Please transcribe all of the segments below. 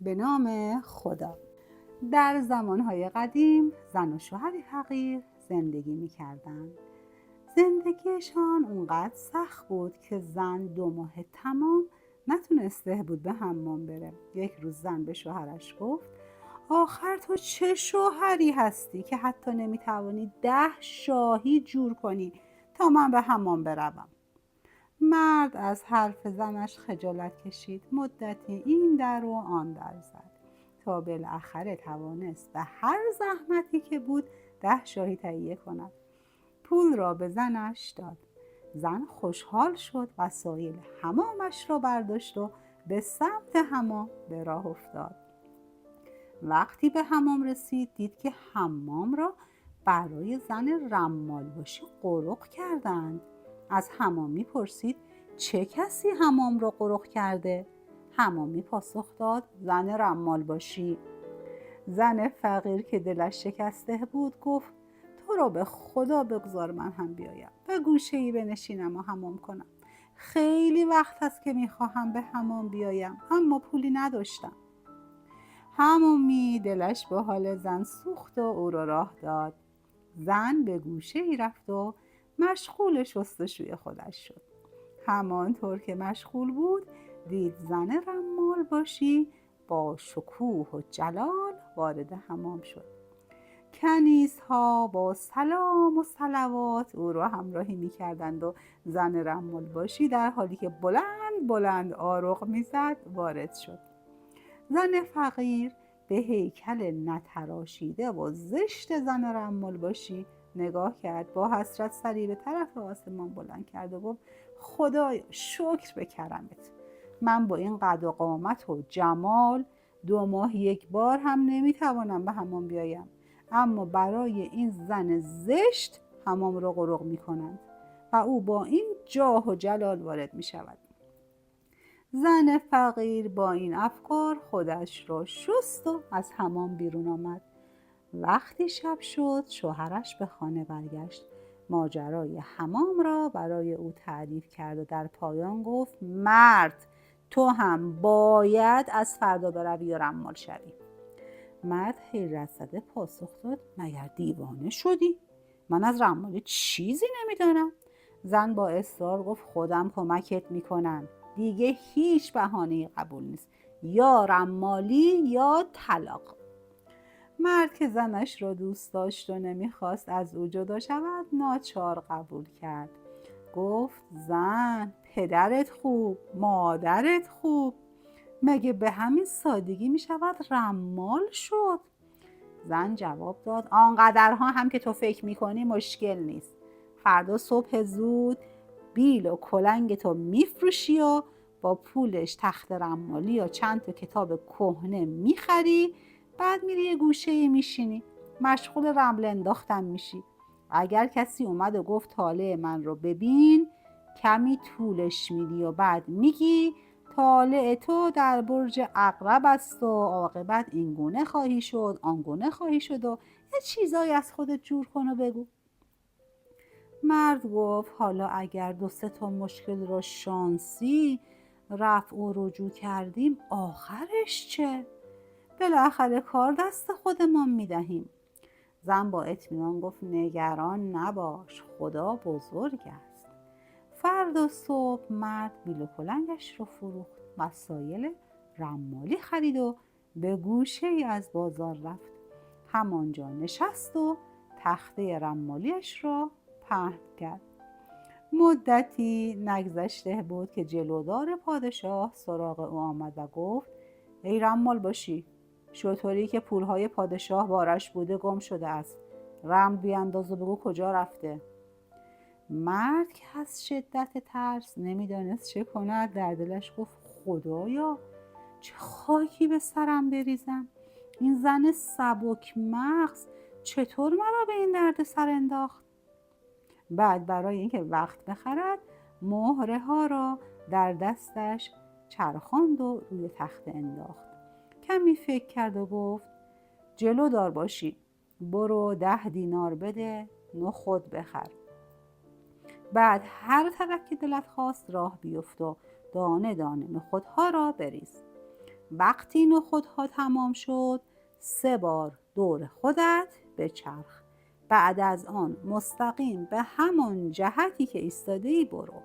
به نام خدا. در زمانهای قدیم زن و شوهری فقیر زندگی می‌کردند. زندگیشان اونقدر سخت بود که زن 2 ماه تمام نتونسته بود به حمام بره. یک روز زن به شوهرش گفت آخر تو چه شوهری هستی که حتی نمیتوانی 10 شاهی جور کنی تا من به حمام بروم. مرد از حرف زنش خجالت کشید. مدتی این در و آن در زد تا بالاخره توانست به هر زحمتی که بود 10 شاهی تهیه کند. پول را به زنش داد. زن خوشحال شد، وسایل حمامش را برداشت و به سمت حمام به راه افتاد. وقتی به حمام رسید دید که حمام را برای زن رمالباشی قرق کردند. از حمامی پرسید چه کسی حمام را قرق کرده؟ حمامی پاسخ داد زن رمالباشی. زن فقیر که دلش شکسته بود گفت تو را به خدا بگذار من هم بیایم، به گوشه‌ای بنشینم و حمام کنم. خیلی وقت است که میخواهم به حمام بیایم اما پولی نداشتم. حمامی دلش به حال زن سوخت و او را راه داد. زن به گوشه‌ای رفت و مشغول شستشوی خودش شد. همانطور که مشغول بود دید زن رمالباشی با شکوه و جلال وارد حمام شد. کنیزها با سلام و صلوات او را همراهی می‌کردند و زن رمالباشی در حالی که بلند بلند آروغ می‌زد وارد شد. زن فقیر به هیکل نتراشیده و زشت زن رمالباشی نگاه کرد. با حسرت سری به طرف آسمان بلند کرد و گفت خدایا شکر به کرمت. من با این قد و قامت و جمال 2 ماه یک بار هم نمیتوانم به حمام بیایم، اما برای این زن زشت حمام را قرق میکنند و او با این جاه و جلال وارد میشود. زن فقیر با این افکار خودش را شست و از حمام بیرون آمد. وقتی شب شد شوهرش به خانه برگشت. ماجرای حمام را برای او تعریف کرد و در پایان گفت مرد تو هم باید از فردا بروی و رمال شوی. مرد حیرت زده پاسخ داد مگر دیوانه شدی؟ من از رمالی چیزی نمیدانم. زن با اصرار گفت خودم کمکت میکنم، دیگه هیچ بهانه‌ای قبول نیست، یا رمالی یا طلاق. مرد که زنش را دوست داشت و نمیخواست از او جدا شود ناچار قبول کرد. گفت زن پدرت خوب، مادرت خوب، مگه به همین سادگی میشود رمال شد؟ زن جواب داد آنقدرها هم که تو فکر میکنی مشکل نیست. فردا صبح زود بیل و کلنگ تو میفروشی و با پولش تخت رمالی یا چند تا کتاب کهنه میخری، بعد میری یه گوشه میشینی مشغول رمل انداختن میشی. اگر کسی اومد و گفت طالع من رو ببین کمی طولش میدی و بعد میگی طالع تو در برج عقرب است و عاقبت این گونه خواهی شد آن گونه خواهی شد و یه چیزایی از خودت جور کن و بگو. مرد گفت حالا اگر 2-3 تا مشکل را شانسی رفع و رجوع کردیم آخرش چه؟ بالاخره کار دست خودمان میدهیم. زن با اطمینان گفت نگران نباش، خدا بزرگ است. فردا صبح مرد بیل و کلنگش رو فروخت، وسایل رمالی خرید و به گوشه ای از بازار رفت. همانجا نشست و تخته رمالیش را پهن کرد. مدتی نگذشته بود که جلودار پادشاه سراغ او آمد و گفت ای رمالباشی، شتری که پولهای پادشاه بارش بوده گم شده است، رمل بیانداز و بگو کجا رفته. مرد که از شدت ترس نمیدانست چه کند در دلش گفت خدایا چه خاکی به سرم بریزم، این زن سبک مغز چطور مرا به این درد سر انداخت؟ بعد برای اینکه وقت بخرد مهره ها را در دستش چرخاند و روی تخت انداخت. کمی فکر کرد و گفت جلو دار باشی، برو 10 دینار بده نخود بخر. بعد هر طرف که دلت خواست راه بیفت و دانه دانه نخودها را بریز. وقتی نخودها تمام شد 3 بار دور خودت بچرخ. بعد از آن مستقیم به همان جهتی که ایستاده‌ای برو.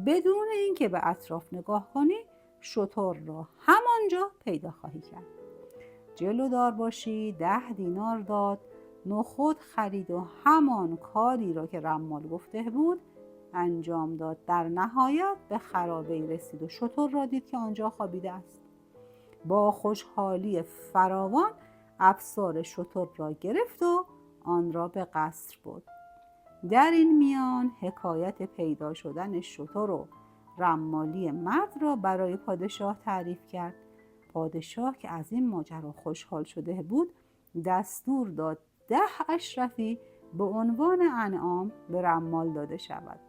بدون اینکه به اطراف نگاه کنی شتر را همانجا پیدا خواهی کرد. جلودار باشی 10 دینار داد، نخود خرید و همان کاری را که رمال گفته بود انجام داد. در نهایت به خرابه‌ای رسید و شتر را دید که آنجا خوابیده است. با خوشحالی فراوان افسار شتر را گرفت و آن را به قصر برد. در این میان حکایت پیدا شدن شتر و رمالی مرد را برای پادشاه تعریف کرد. پادشاه که از این ماجرا خوشحال شده بود دستور داد 10 اشرفی به عنوان انعام به رمال داده شود.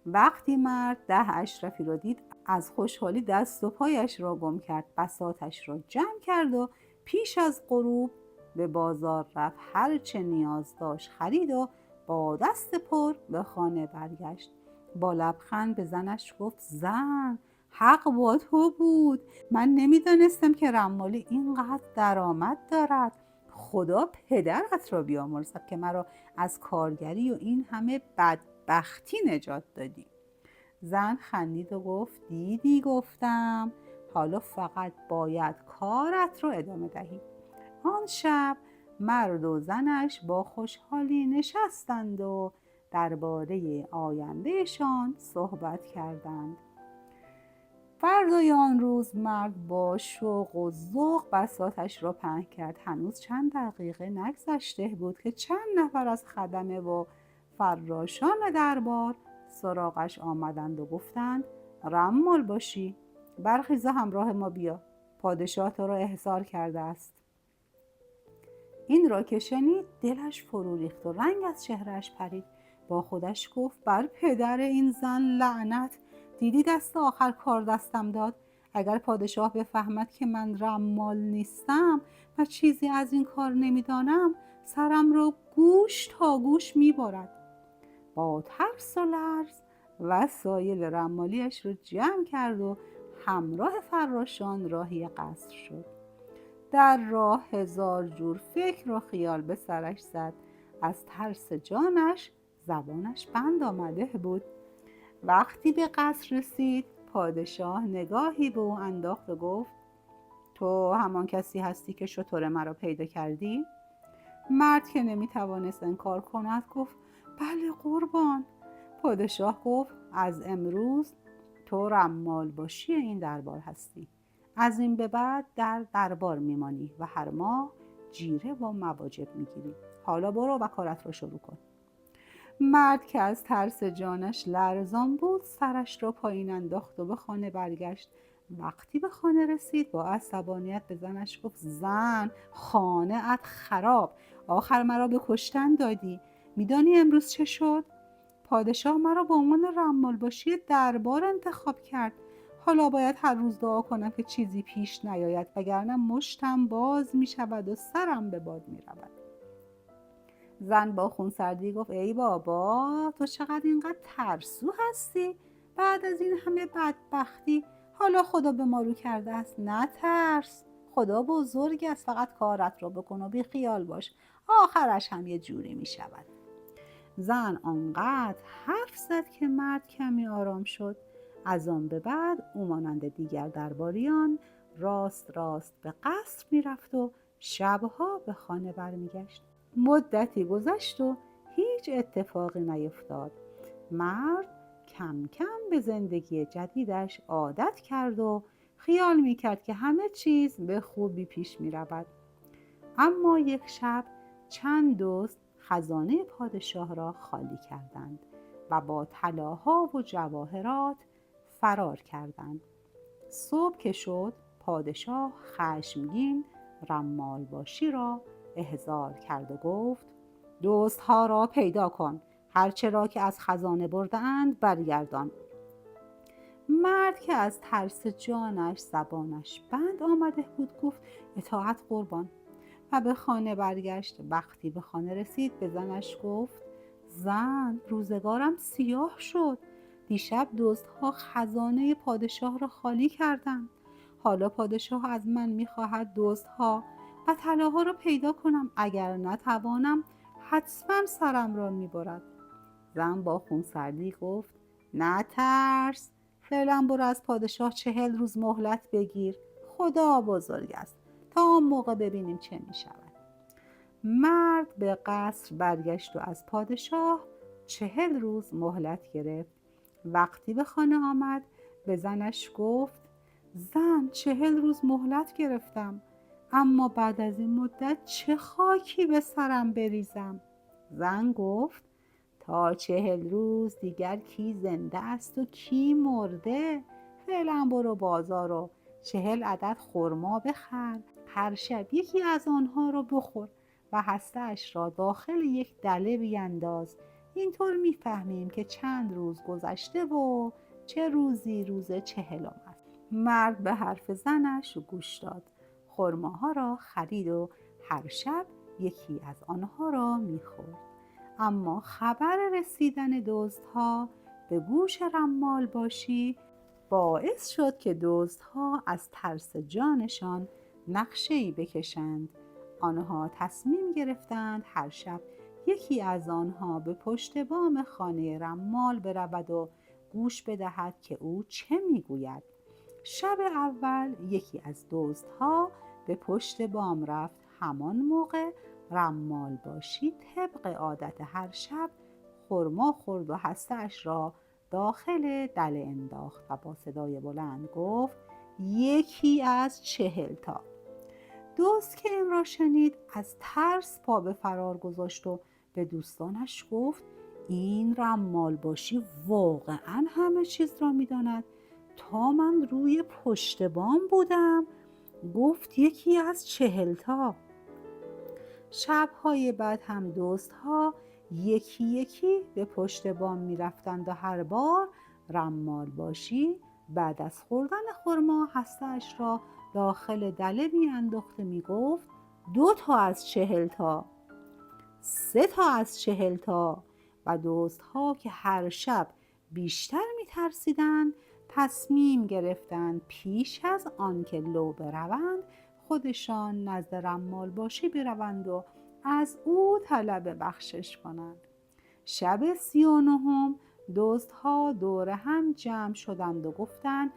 وقتی مرد 10 اشرفی را دید از خوشحالی دست و پایش را گم کرد، بساطش را جمع کرد و پیش از غروب به بازار رفت. هر چه نیاز داشت خرید و با دست پر به خانه برگشت. با لبخند به زنش گفت زن، حق با تو بود. من نمیدانستم که رمالی اینقدر درآمد دارد. خدا پدرت را بیامرزد که مرا از کارگری و این همه بدبختی نجات دادی. زن خندید و گفت دیدی گفتم، حالا فقط باید کارت رو ادامه دهی. آن شب مرد و زنش با خوشحالی نشستند و درباره آیندهشان صحبت کردند. فردای آن روز مرد با شوق و ذوق بساطش را پهن کرد. هنوز چند دقیقه نگذشته بود که چند نفر از خدمه و فراشان دربار سراغش آمدند و گفتند رمال باشی، برخیز همراه ما بیا، پادشاه تو را احضار کرده است. این را که شنید دلش فرو ریخت و رنگ از چهرهش پرید. با خودش گفت بر پدر این زن لعنت، دیدی دست آخر کار دستم داد. اگر پادشاه بفهمد که من رمال نیستم و چیزی از این کار نمیدانم سرم را گوش تا گوش میبرد. با ترس و لرز وسایل رمالیش رو جمع کرد و همراه فراشان راهی قصر شد. در راه 1000 جور فکر و خیال به سرش زد. از ترس جانش زبانش بند آمده بود. وقتی به قصر رسید پادشاه نگاهی به او انداخت و گفت تو همان کسی هستی که شتر مرا پیدا کردی؟ مرد که نمیتوانست انکار کند گفت بله قربان. پادشاه گفت از امروز تو رمال باشی این دربار هستی. از این به بعد در دربار میمانی و هر ماه جیره و مواجب میگیری. حالا برو و کارت را شروع کن. مرد که از ترس جانش لرزان بود سرش را پایین انداخت و به خانه برگشت. وقتی به خانه رسید با عصبانیت به زنش گفت زن، خانه ات خراب، آخر مرا به کشتن دادی. میدانی امروز چه شد؟ پادشاه مرا به عنوان رمال باشی دربار انتخاب کرد. حالا باید هر روز دعا کنم که چیزی پیش نیاید وگرنه مشتم باز می شود و سرم به باد می رود. زن با خونسردی گفت ای بابا، تو چقدر اینقدر ترسو هستی؟ بعد از این همه بدبختی حالا خدا به ما رو کرده است. نه ترس، خدا بزرگ است، فقط کارت را بکن و بی خیال باش، آخرش هم یه جوری می شود. زن آنقدر حرف زد که مرد کمی آرام شد. از آن به بعد او مانند دیگر درباریان راست به قصر می رفت و شبها به خانه برمیگشت. مدتی گذشت و هیچ اتفاقی نیفتاد. مرد کم کم به زندگی جدیدش عادت کرد و خیال می کرد که همه چیز به خوبی پیش می رود. اما یک شب چند دوست خزانه پادشاه را خالی کردند و با طلاها و جواهرات فرار کردند. صبح که شد پادشاه خشمگین رمال باشی را احضار کرد و گفت دوستها را پیدا کن، هرچه را که از خزانه برده‌اند برگردان. مرد که از ترس جانش زبانش بند آمده بود گفت اطاعت قربان و به خانه برگشت. وقتی به خانه رسید به زنش گفت زن، روزگارم سیاه شد. دیشب دزدها خزانه پادشاه را خالی کردند. حالا پادشاه از من میخواهد دزدها و طلاها را پیدا کنم، اگر نتوانم حتما سرم را میبرد. زن با خونسردی گفت نترس، فعلا برو از پادشاه 40 روز مهلت بگیر، خدا بزرگ است، تا آن موقع ببینیم چه میشود. مرد به قصر برگشت و از پادشاه 40 روز مهلت گرفت. وقتی به خانه آمد به زنش گفت زن 40 روز مهلت گرفتم، اما بعد از این مدت چه خاکی به سرم بریزم؟ زن گفت تا 40 روز دیگر کی زنده است و کی مرده؟ فعلا برو بازار و 40 عدد خرما بخر، هر شب یکی از آنها را بخور و هسته‌اش را داخل یک دله بینداز. اینطور میفهمیم که چند روز گذشته و چه روزی روز 40 است. مرد به حرف زنش گوش داد، خرماها را خرید و هر شب یکی از آنها را میخورد. اما خبر رسیدن دزدها به گوش رمال باشی باعث شد که دزدها از ترس جانشان نقشه‌ای بکشند. آنها تصمیم گرفتند هر شب یکی از آنها به پشت بام خانه رمال برود و گوش بدهد که او چه میگوید. شب اول یکی از دزدها به پشت بام رفت. همان موقع رمال باشی طبق عادت هر شب خرما خورد و هسته‌اش را داخل دله انداخت و با صدای بلند گفت یکی از 40 تا. دزد که این را شنید از ترس پا به فرار گذاشت و به دوستانش گفت این رمال باشی واقعا همه چیز را می‌داند. تا من روی پشت بام بودم گفت یکی از 40 تا. شب‌های بعد هم دزدها یکی یکی به پشت بام می‌رفتند و هر بار رمال باشی بعد از خوردن خرما هسته‌اش را داخل دله می‌انداخت و می‌گفت 2 تا از 40 تا، 3 تا از 40 تا. و دزدها که هر شب بیشتر می‌ترسیدند تصمیم گرفتند پیش از آنکه لو بروند خودشان نزد رمال باشی بروند و از او طلب بخشش کنند. شب 39 دزدها دور هم جمع شدند و گفتند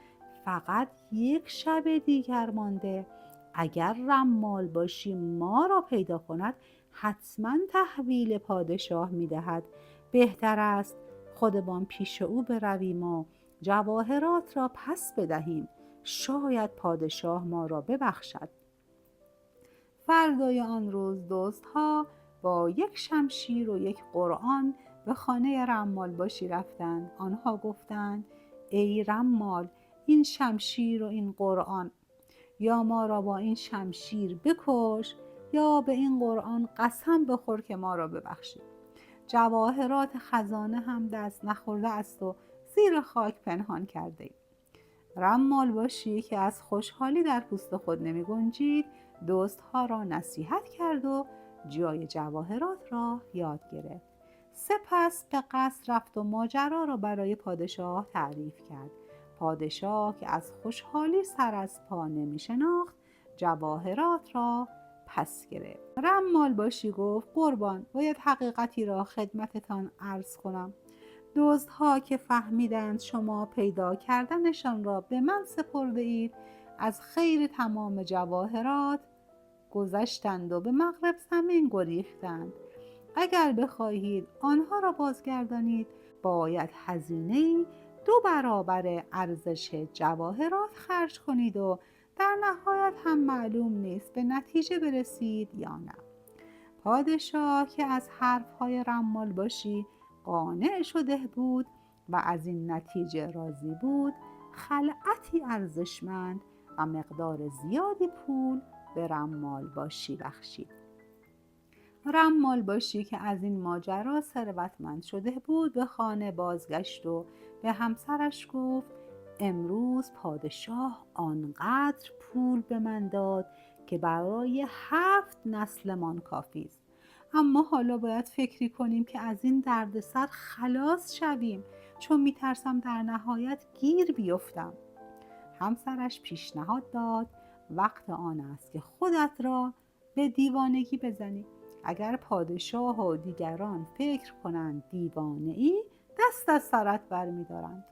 فقط یک شب دیگر مانده، اگر رمال باشی ما را پیدا کند حتما تحویل پادشاه می‌دهد. بهتر است خودمان پیش او برویم و جواهرات را پس بدهیم، شاید پادشاه ما را ببخشد. فردای آن روز دزدها با یک شمشیر و یک قرآن به خانه رمال باشی رفتند. آنها گفتند ای رمال، این شمشیر و این قرآن، یا ما را با این شمشیر بکش یا به این قرآن قسم بخور که ما را ببخشید. جواهرات خزانه هم دست نخورده است و زیر خاک پنهان کرده ایم. رمال باشی که از خوشحالی در پوست خود نمی گنجید دزدها را نصیحت کرد و جای جواهرات را یاد گرفت. سپس به قصر رفت و ماجرا را برای پادشاه تعریف کرد. پادشاه که از خوشحالی سر از پا نمی شناخت جواهرات را پس گرفت. رمال باشی گفت قربان، باید حقیقتی را خدمتتان عرض کنم. دزدها که فهمیدند شما پیدا کردنشان را به من سپرده اید از خیر تمام جواهرات گذشتند و به مغرب زمین گریختند. اگر بخواهید آنها را بازگردانید باید هزینه‌ای 2 برابر ارزش جواهرات خرج کنید و در نهایت هم معلوم نیست به نتیجه برسید یا نه. پادشاه که از حرفهای رمال باشی قانع شده بود و از این نتیجه راضی بود، خلعتی ارزشمند و مقدار زیادی پول به رمال باشی بخشید. رمال باشی که از این ماجرا ثروتمند شده بود به خانه بازگشت و به همسرش گفت امروز پادشاه آنقدر پول به من داد که برای 7 نسلمان کافی است. اما حالا باید فکری کنیم که از این دردسر خلاص شویم، چون میترسم در نهایت گیر بیفتم. همسرش پیشنهاد داد وقت آن است که خودت را به دیوانگی بزنی. اگر پادشاه و دیگران فکر کنند دیوانه ای، دست از سرت برمی دارند.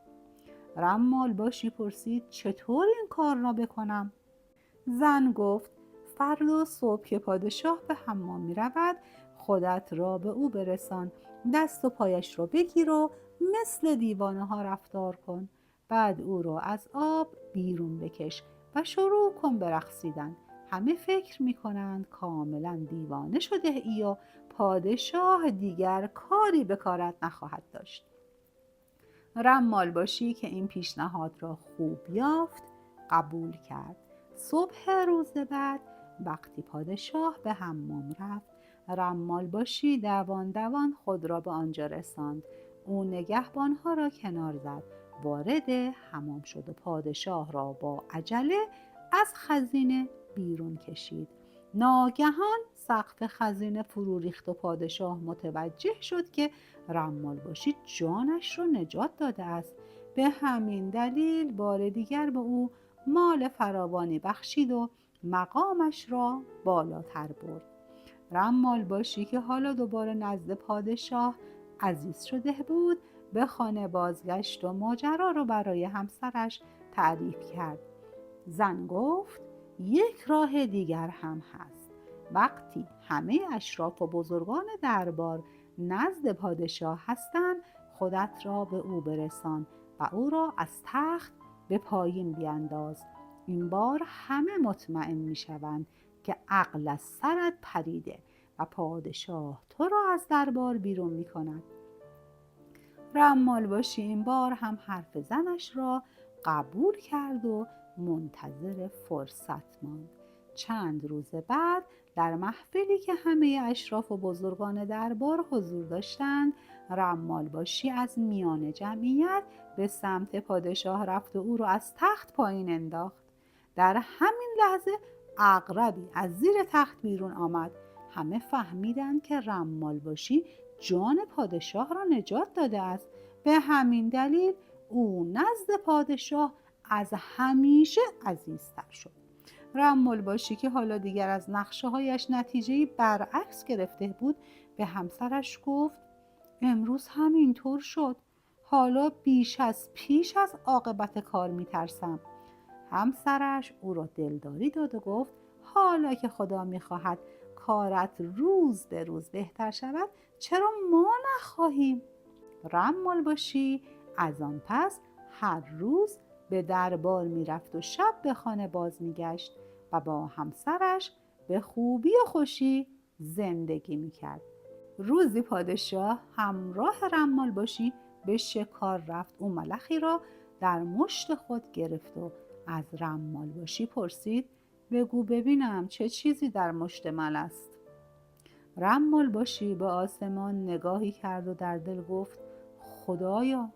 رمال باشی پرسید چطور این کار را بکنم؟ زن گفت فردا صبح که پادشاه به حمام می رود، خودت را به او برسان، دست و پایش را بگیر و مثل دیوانه ها رفتار کن. بعد او را از آب بیرون بکش و شروع کن به رقصیدن. همه فکر می کنند کاملا دیوانه شده ای و پادشاه دیگر کاری به کارت نخواهد داشت. رمال باشی که این پیشنهاد را خوب یافت قبول کرد. صبح روز بعد وقتی پادشاه به حمام رفت، رمال باشی دوان خود را به آنجا رساند. او نگهبانها را کنار زد، وارد حمام شد و پادشاه را با عجله از خزینه بیرون کشید. ناگهان سقف خزینه فرو ریخت و پادشاه متوجه شد که رمال باشی جانش را نجات داده است. به همین دلیل بار دیگر به او مال فراوانی بخشید و مقامش را بالاتر برد. رمال باشی که حالا دوباره نزد پادشاه عزیز شده بود، به خانه بازگشت و ماجرا را برای همسرش تعریف کرد. زن گفت یک راه دیگر هم هست. وقتی همه اشراف و بزرگان دربار نزد پادشاه هستند، خودت را به او برسان و او را از تخت به پایین بینداز. این بار همه مطمئن می شوند که عقل از سرت پریده و پادشاه تو را از دربار بیرون می کند. رمال باشی این بار هم حرف زنش را قبول کرد و منتظر فرصت ماند. چند روز بعد در محفلی که همه اشراف و بزرگان دربار حضور داشتند، رمال باشی از میان جمعیت به سمت پادشاه رفت و او را از تخت پایین انداخت. در همین لحظه عقربی از زیر تخت بیرون آمد. همه فهمیدند که رمال باشی جان پادشاه را نجات داده است. به همین دلیل او نزد پادشاه از همیشه عزیزتر شد. رمال باشی که حالا دیگر از نقشه هایش نتیجه‌ای برعکس گرفته بود، به همسرش گفت امروز همینطور شد. حالا بیش از پیش از عاقبت کار میترسم. همسرش او را دلداری داد و گفت حالا که خدا میخواهد کارت روز به روز بهتر شود، چرا ما نخواهیم؟ رمال باشی از آن پس هر روز به دربار میرفت و شب به خانه باز میگشت و با همسرش به خوبی و خوشی زندگی میکرد. روزی پادشاه همراه رمال باشی به شکار رفت. او ملخی را در مشت خود گرفت و از رمال باشی پرسید بگو ببینم چه چیزی در مشت من است؟ رمال باشی به آسمان نگاهی کرد و در دل گفت خدایا،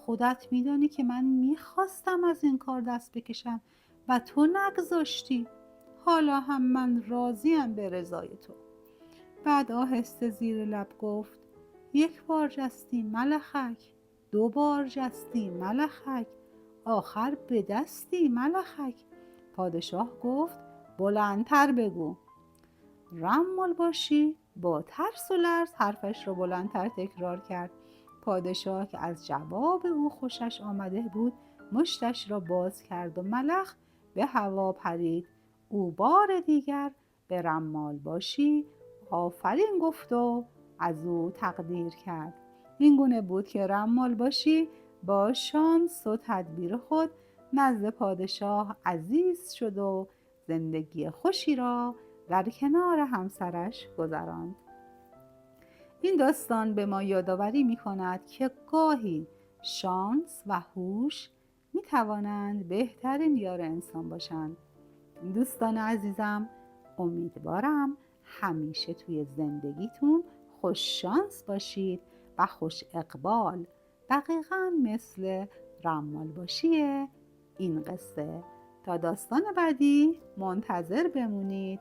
خودت میدانی که من میخواستم از این کار دست بکشم و تو نگذاشتی. حالا هم من راضیم به رضای تو. بعد آهسته زیر لب گفت یک بار جستی ملخک، دو بار جستی ملخک، آخر به دستی ملخک. پادشاه گفت بلندتر بگو. رمال باشی با ترس و لرز حرفش را بلندتر تکرار کرد. پادشاه که از جواب او خوشش آمده بود، مشتش را باز کرد و ملخ به هوا پرید. او بار دیگر به رمال باشی آفرین گفت و از او تقدیر کرد. این گونه بود که رمال باشی با شانس و تدبیر خود نزد پادشاه عزیز شد و زندگی خوشی را در کنار همسرش گذراند. این داستان به ما یادآوری می کند که گاهی شانس و هوش می توانند بهترین یار انسان باشند. دوستان عزیزم، امیدوارم همیشه توی زندگیتون خوش شانس باشید و خوش اقبال، دقیقاً مثل رمال باشی این قصه. تا داستان بعدی منتظر بمونید.